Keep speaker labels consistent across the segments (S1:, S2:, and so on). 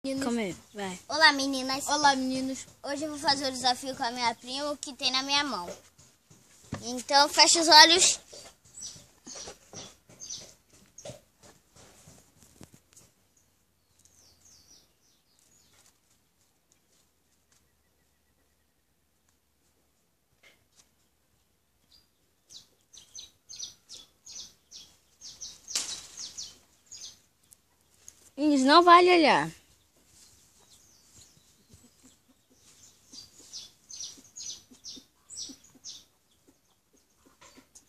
S1: Comer, vai.
S2: Olá, meninas.
S1: Olá, meninos.
S2: Hoje eu vou fazer o desafio com a minha prima, que tem na minha mão. Então, fecha os olhos.
S1: Meninos, não vale olhar.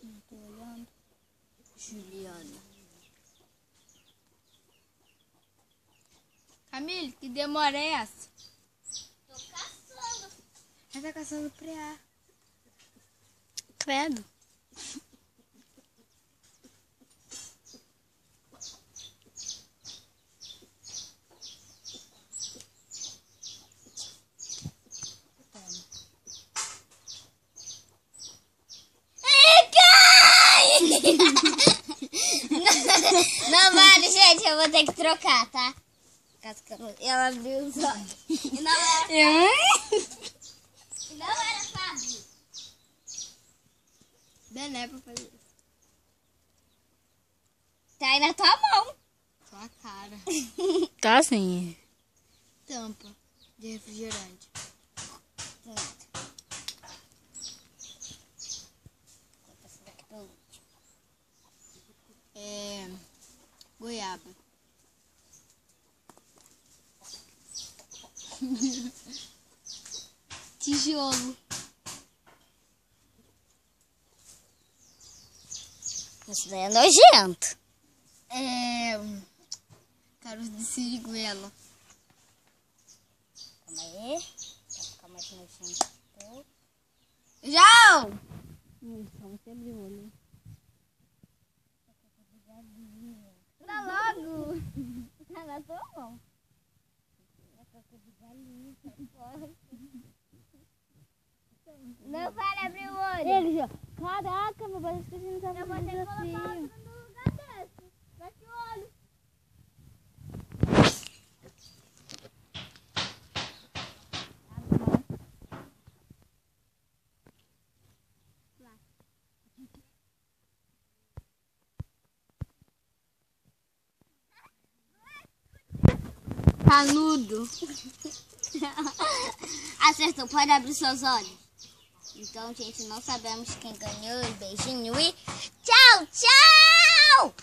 S2: Não tô olhando. Juliana.
S1: Camille, que demora é essa?
S2: Tô caçando.
S1: Ela tá caçando preá. Credo.
S2: Não vale, gente. Eu vou ter que trocar, tá? Ela abriu os olhos. E não era Fábio.
S1: Bené pra fazer isso.
S2: Tá aí na tua mão.
S1: Sua cara. Tá sim. Tampa de refrigerante. Goiaba. Tijolo.
S2: Isso daí é nojento.
S1: Caroço de siriguela.
S2: Calma aí. Vai ficar mais nojento.
S1: Já! Vamos sempre o olho.
S2: Dá logo. Tá na tua mão. É coca de galinha. Não vai abrir o olho.
S1: Ele já. Caraca, meu pai, esqueci de
S2: Eu vou ter que colocar outra no lugar desse. Fecha o olho.
S1: Canudo.
S2: Acertou, pode abrir seus olhos. Então, gente, não sabemos quem ganhou. Beijinho e tchau, tchau!